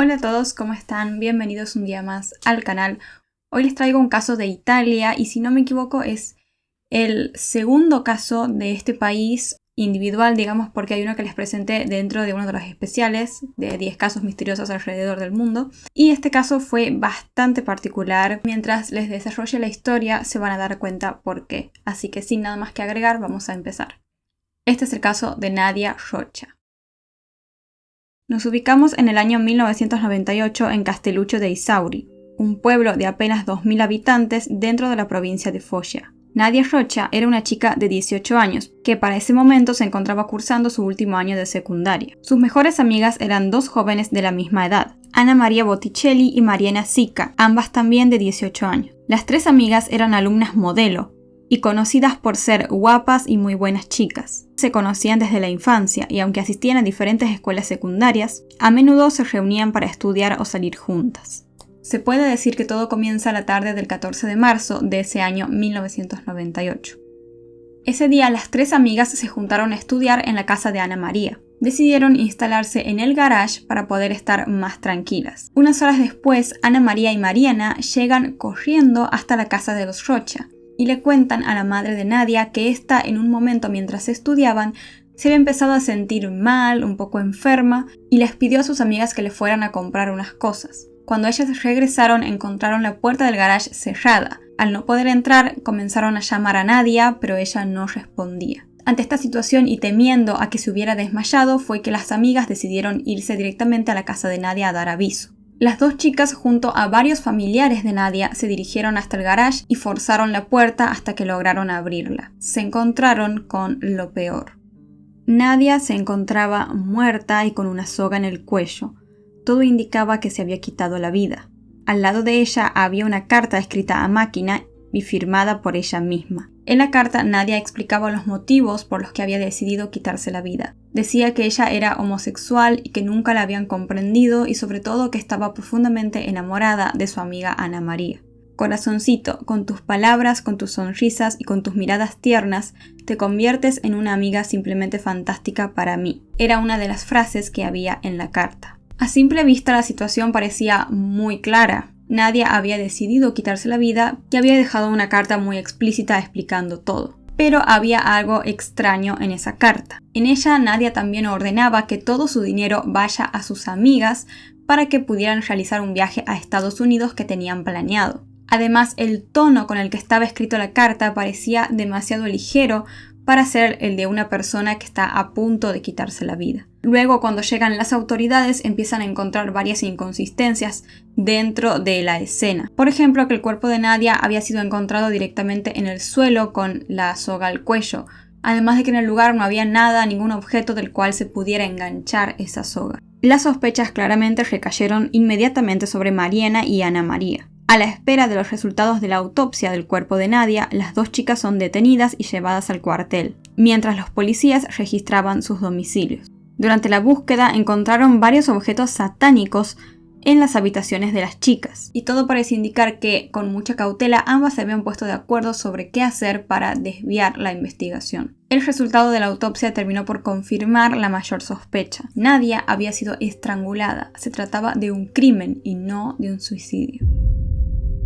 Hola a todos, ¿cómo están? Bienvenidos un día más al canal. Hoy les traigo un caso de Italia y si no me equivoco es el segundo caso de este país individual, digamos, porque hay uno que les presenté dentro de uno de los especiales de 10 casos misteriosos alrededor del mundo. Y este caso fue bastante particular. Mientras les desarrolle la historia se van a dar cuenta por qué. Así que sin nada más que agregar, vamos a empezar. Este es el caso de Nadia Roccia. Nos ubicamos en el año 1998 en Castelluccio dei Sauri, un pueblo de apenas 2.000 habitantes dentro de la provincia de Foggia. Nadia Roccia era una chica de 18 años, que para ese momento se encontraba cursando su último año de secundaria. Sus mejores amigas eran dos jóvenes de la misma edad, Anna Maria Botticelli y Mariana Sica, ambas también de 18 años. Las tres amigas eran alumnas modelo, y conocidas por ser guapas y muy buenas chicas. Se conocían desde la infancia y aunque asistían a diferentes escuelas secundarias, a menudo se reunían para estudiar o salir juntas. Se puede decir que todo comienza la tarde del 14 de marzo de ese año 1998. Ese día las tres amigas se juntaron a estudiar en la casa de Anna Maria. Decidieron instalarse en el garage para poder estar más tranquilas. Unas horas después, Anna Maria y Mariana llegan corriendo hasta la casa de los Roccia y le cuentan a la madre de Nadia que ésta en un momento mientras estudiaban se había empezado a sentir mal, un poco enferma, y les pidió a sus amigas que le fueran a comprar unas cosas. Cuando ellas regresaron encontraron la puerta del garage cerrada. Al no poder entrar comenzaron a llamar a Nadia, pero ella no respondía. Ante esta situación y temiendo a que se hubiera desmayado fue que las amigas decidieron irse directamente a la casa de Nadia a dar aviso. Las dos chicas junto a varios familiares de Nadia se dirigieron hasta el garage y forzaron la puerta hasta que lograron abrirla. Se encontraron con lo peor. Nadia se encontraba muerta y con una soga en el cuello. Todo indicaba que se había quitado la vida. Al lado de ella había una carta escrita a máquina y firmada por ella misma. En la carta Nadia explicaba los motivos por los que había decidido quitarse la vida. Decía que ella era homosexual y que nunca la habían comprendido y sobre todo que estaba profundamente enamorada de su amiga Anna Maria. Corazoncito, con tus palabras, con tus sonrisas y con tus miradas tiernas, te conviertes en una amiga simplemente fantástica para mí. Era una de las frases que había en la carta. A simple vista la situación parecía muy clara. Nadia había decidido quitarse la vida y había dejado una carta muy explícita explicando todo. Pero había algo extraño en esa carta. En ella Nadia también ordenaba que todo su dinero vaya a sus amigas para que pudieran realizar un viaje a Estados Unidos que tenían planeado. Además, el tono con el que estaba escrito la carta parecía demasiado ligero para ser el de una persona que está a punto de quitarse la vida. Luego, cuando llegan las autoridades, empiezan a encontrar varias inconsistencias dentro de la escena. Por ejemplo, que el cuerpo de Nadia había sido encontrado directamente en el suelo con la soga al cuello, además de que en el lugar no había nada, ningún objeto del cual se pudiera enganchar esa soga. Las sospechas claramente recayeron inmediatamente sobre Mariana y Anna Maria. A la espera de los resultados de la autopsia del cuerpo de Nadia, las dos chicas son detenidas y llevadas al cuartel, mientras los policías registraban sus domicilios. Durante la búsqueda encontraron varios objetos satánicos en las habitaciones de las chicas, y todo parece indicar que, con mucha cautela, ambas se habían puesto de acuerdo sobre qué hacer para desviar la investigación. El resultado de la autopsia terminó por confirmar la mayor sospecha. Nadia había sido estrangulada. Se trataba de un crimen y no de un suicidio.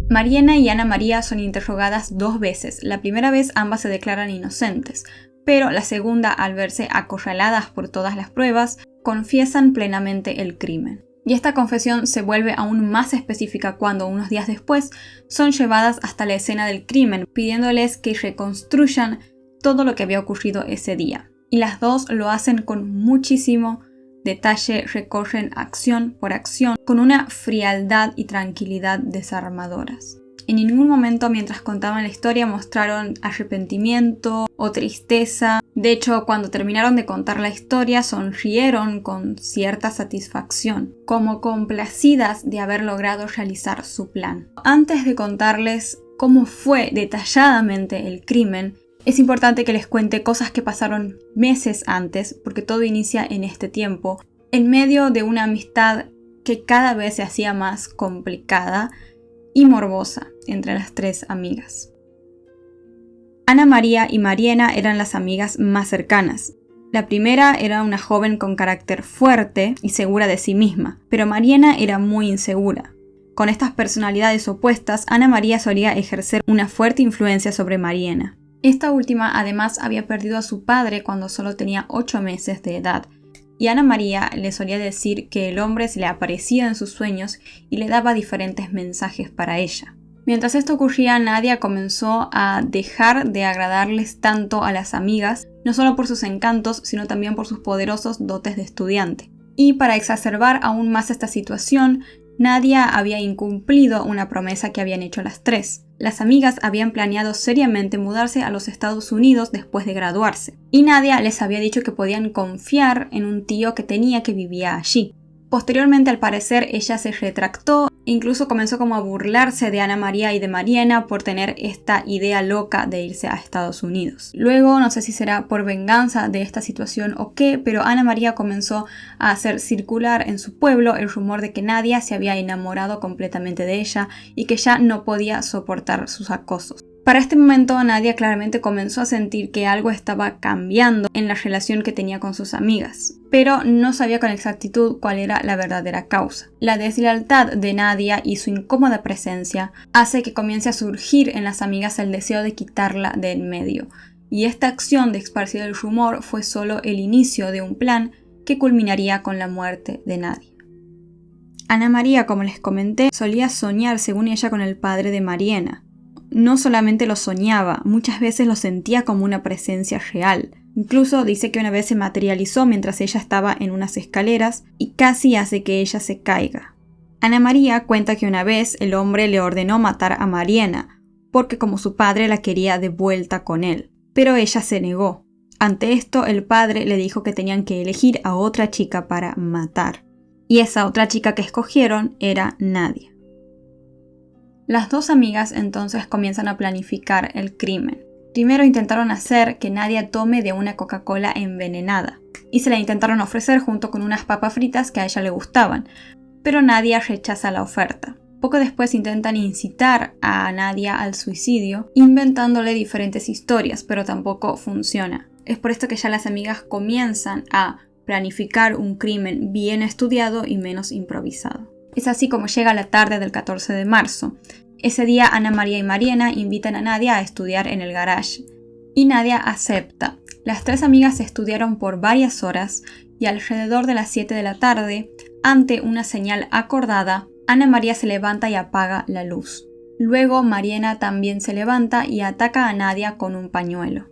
Mariana y Anna Maria son interrogadas dos veces. La primera vez ambas se declaran inocentes, pero la segunda, al verse acorraladas por todas las pruebas, confiesan plenamente el crimen. Y esta confesión se vuelve aún más específica cuando unos días después son llevadas hasta la escena del crimen, pidiéndoles que reconstruyan todo lo que había ocurrido ese día. Y las dos lo hacen con muchísimo detalle, recorren acción por acción con una frialdad y tranquilidad desarmadoras. En ningún momento mientras contaban la historia mostraron arrepentimiento o tristeza. De hecho, cuando terminaron de contar la historia sonrieron con cierta satisfacción, como complacidas de haber logrado realizar su plan. Antes de contarles cómo fue detalladamente el crimen, es importante que les cuente cosas que pasaron meses antes, porque todo inicia en este tiempo, en medio de una amistad que cada vez se hacía más complicada y morbosa entre las tres amigas. Anna Maria y Mariana eran las amigas más cercanas. La primera era una joven con carácter fuerte y segura de sí misma, pero Mariana era muy insegura. Con estas personalidades opuestas, Ana María solía ejercer una fuerte influencia sobre Mariana. Esta última además había perdido a su padre cuando solo tenía 8 meses de edad, y Ana María le solía decir que el hombre se le aparecía en sus sueños y le daba diferentes mensajes para ella. Mientras esto ocurría, Nadia comenzó a dejar de agradarles tanto a las amigas, no solo por sus encantos, sino también por sus poderosos dotes de estudiante. Y para exacerbar aún más esta situación, Nadia había incumplido una promesa que habían hecho las tres. Las amigas habían planeado seriamente mudarse a los Estados Unidos después de graduarse, y Nadia les había dicho que podían confiar en un tío que tenía que vivía allí. Posteriormente, al parecer, ella se retractó e incluso comenzó como a burlarse de Ana María y de Mariana por tener esta idea loca de irse a Estados Unidos. Luego, no sé si será por venganza de esta situación o qué, pero Ana María comenzó a hacer circular en su pueblo el rumor de que Nadia se había enamorado completamente de ella y que ya no podía soportar sus acosos. Para este momento, Nadia claramente comenzó a sentir que algo estaba cambiando en la relación que tenía con sus amigas, pero no sabía con exactitud cuál era la verdadera causa. La deslealtad de Nadia y su incómoda presencia hace que comience a surgir en las amigas el deseo de quitarla de en medio, y esta acción de esparcir el rumor fue solo el inicio de un plan que culminaría con la muerte de Nadia. Ana María, como les comenté, solía soñar según ella con el padre de Mariana. No solamente lo soñaba, muchas veces lo sentía como una presencia real. Incluso dice que una vez se materializó mientras ella estaba en unas escaleras y casi hace que ella se caiga. Ana María cuenta que una vez el hombre le ordenó matar a Mariana, porque como su padre la quería de vuelta con él, pero ella se negó. Ante esto, el padre le dijo que tenían que elegir a otra chica para matar, y esa otra chica que escogieron era Nadia. Las dos amigas entonces comienzan a planificar el crimen. Primero intentaron hacer que Nadia tome de una Coca-Cola envenenada, y se la intentaron ofrecer junto con unas papas fritas que a ella le gustaban, pero Nadia rechaza la oferta. Poco después intentan incitar a Nadia al suicidio, inventándole diferentes historias, pero tampoco funciona. Es por esto que ya las amigas comienzan a planificar un crimen bien estudiado y menos improvisado. Es así como llega la tarde del 14 de marzo. Ese día Ana María y Mariana invitan a Nadia a estudiar en el garage. Y Nadia acepta. Las tres amigas estudiaron por varias horas y alrededor de las 7 de la tarde, ante una señal acordada, Ana María se levanta y apaga la luz. Luego Mariana también se levanta y ataca a Nadia con un pañuelo.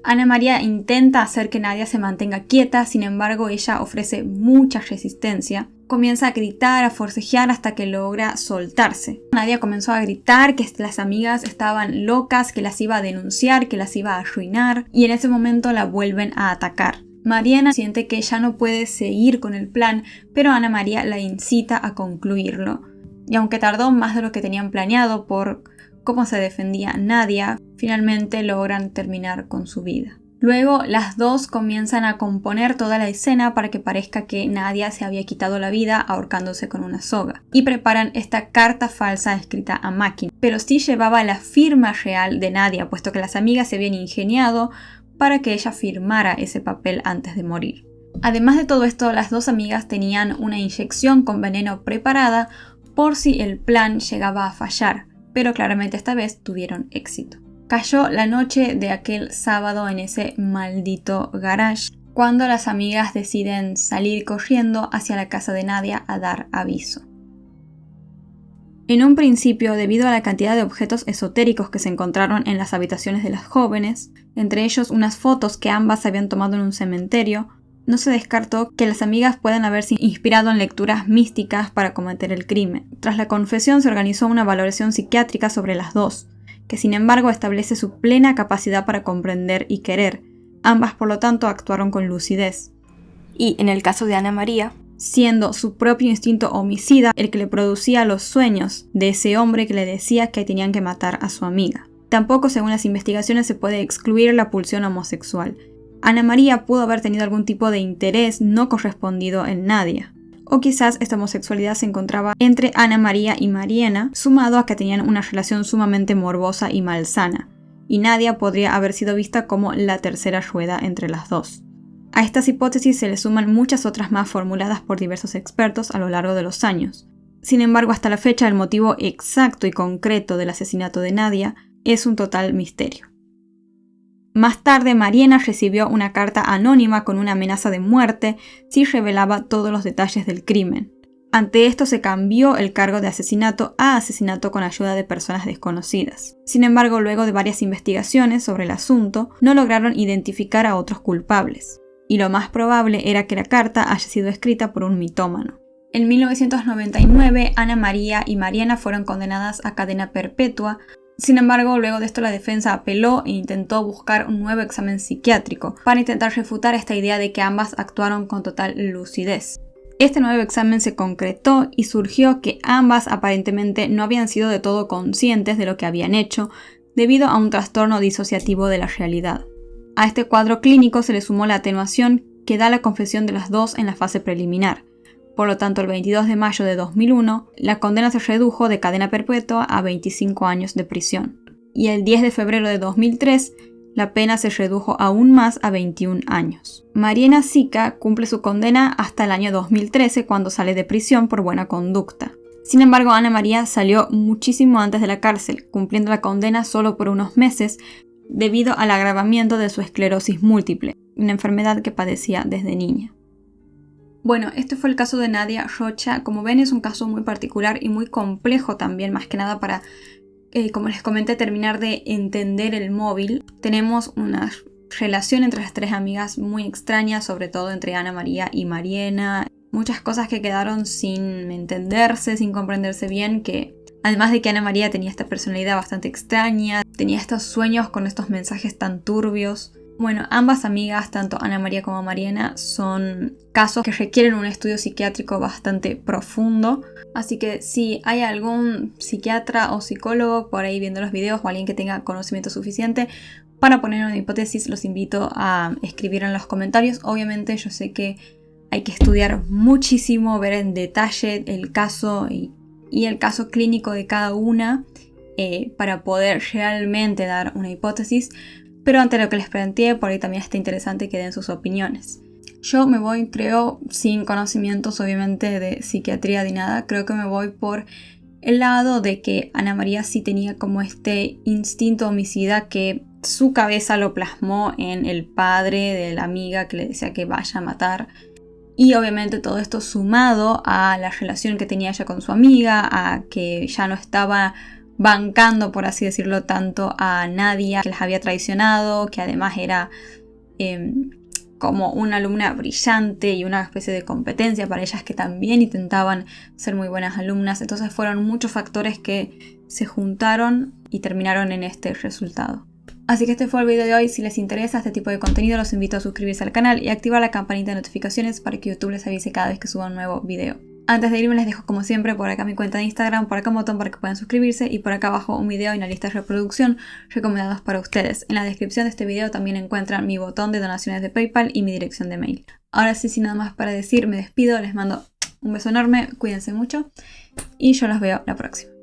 Ana María intenta hacer que Nadia se mantenga quieta, sin embargo ella ofrece mucha resistencia. Comienza a gritar, a forcejear hasta que logra soltarse. Nadia comenzó a gritar que las amigas estaban locas, que las iba a denunciar, que las iba a arruinar, y en ese momento la vuelven a atacar. Mariana siente que ya no puede seguir con el plan, pero Ana María la incita a concluirlo. Y aunque tardó más de lo que tenían planeado por cómo se defendía Nadia, finalmente logran terminar con su vida. Luego las dos comienzan a componer toda la escena para que parezca que Nadia se había quitado la vida ahorcándose con una soga, y preparan esta carta falsa escrita a máquina, pero sí llevaba la firma real de Nadia, puesto que las amigas se habían ingeniado para que ella firmara ese papel antes de morir. Además de todo esto, las dos amigas tenían una inyección con veneno preparada por si el plan llegaba a fallar, pero claramente esta vez tuvieron éxito. Cayó la noche de aquel sábado en ese maldito garage, cuando las amigas deciden salir corriendo hacia la casa de Nadia a dar aviso. En un principio, debido a la cantidad de objetos esotéricos que se encontraron en las habitaciones de las jóvenes, entre ellos unas fotos que ambas habían tomado en un cementerio, no se descartó que las amigas puedan haberse inspirado en lecturas místicas para cometer el crimen. Tras la confesión se organizó una valoración psiquiátrica sobre las dos, que sin embargo establece su plena capacidad para comprender y querer. Ambas, por lo tanto, actuaron con lucidez. Y en el caso de Ana María, siendo su propio instinto homicida el que le producía los sueños de ese hombre que le decía que tenían que matar a su amiga. Tampoco, según las investigaciones, se puede excluir la pulsión homosexual. Ana María pudo haber tenido algún tipo de interés no correspondido en Nadia. O quizás esta homosexualidad se encontraba entre Ana María y Mariana, sumado a que tenían una relación sumamente morbosa y malsana, y Nadia podría haber sido vista como la tercera rueda entre las dos. A estas hipótesis se le suman muchas otras más formuladas por diversos expertos a lo largo de los años. Sin embargo, hasta la fecha el motivo exacto y concreto del asesinato de Nadia es un total misterio. Más tarde, Mariana recibió una carta anónima con una amenaza de muerte si revelaba todos los detalles del crimen. Ante esto se cambió el cargo de asesinato a asesinato con ayuda de personas desconocidas. Sin embargo, luego de varias investigaciones sobre el asunto, no lograron identificar a otros culpables. Y lo más probable era que la carta haya sido escrita por un mitómano. En 1999, Ana María y Mariana fueron condenadas a cadena perpetua. Sin embargo, luego de esto la defensa apeló e intentó buscar un nuevo examen psiquiátrico para intentar refutar esta idea de que ambas actuaron con total lucidez. Este nuevo examen se concretó y surgió que ambas aparentemente no habían sido de todo conscientes de lo que habían hecho debido a un trastorno disociativo de la realidad. A este cuadro clínico se le sumó la atenuación que da la confesión de las dos en la fase preliminar. Por lo tanto, el 22 de mayo de 2001, la condena se redujo de cadena perpetua a 25 años de prisión. Y el 10 de febrero de 2003, la pena se redujo aún más a 21 años. Mariana Sica cumple su condena hasta el año 2013 cuando sale de prisión por buena conducta. Sin embargo, Ana María salió muchísimo antes de la cárcel, cumpliendo la condena solo por unos meses debido al agravamiento de su esclerosis múltiple, una enfermedad que padecía desde niña. Bueno, este fue el caso de Nadia Rocha. Como ven, es un caso muy particular y muy complejo también, más que nada para, como les comenté, terminar de entender el móvil. Tenemos una relación entre las tres amigas muy extraña, sobre todo entre Ana María y Mariana. Muchas cosas que quedaron sin entenderse, sin comprenderse bien, que además de que Ana María tenía esta personalidad bastante extraña, tenía estos sueños con estos mensajes tan turbios. Bueno, ambas amigas, tanto Ana María como Mariana, son casos que requieren un estudio psiquiátrico bastante profundo. Así que si hay algún psiquiatra o psicólogo por ahí viendo los videos o alguien que tenga conocimiento suficiente para poner una hipótesis, los invito a escribir en los comentarios. Obviamente yo sé que hay que estudiar muchísimo, ver en detalle el caso y el caso clínico de cada una para poder realmente dar una hipótesis. Pero ante lo que les planteé, por ahí también está interesante que den sus opiniones. Yo me voy, creo, sin conocimientos obviamente de psiquiatría ni nada, creo que me voy por el lado de que Ana María sí tenía como este instinto homicida que su cabeza lo plasmó en el padre de la amiga que le decía que vaya a matar. Y obviamente todo esto sumado a la relación que tenía ella con su amiga, a que ya no estaba bancando, por así decirlo, tanto a Nadia, que las había traicionado, que además era como una alumna brillante y una especie de competencia para ellas que también intentaban ser muy buenas alumnas. Entonces fueron muchos factores que se juntaron y terminaron en este resultado. Así que este fue el video de hoy. Si les interesa este tipo de contenido, los invito a suscribirse al canal y activar la campanita de notificaciones para que YouTube les avise cada vez que suba un nuevo video. Antes de irme les dejo como siempre por acá mi cuenta de Instagram, por acá un botón para que puedan suscribirse y por acá abajo un video y una lista de reproducción recomendados para ustedes. En la descripción de este video también encuentran mi botón de donaciones de PayPal y mi dirección de mail. Ahora sí, sin nada más para decir, me despido, les mando un beso enorme, cuídense mucho y yo los veo la próxima.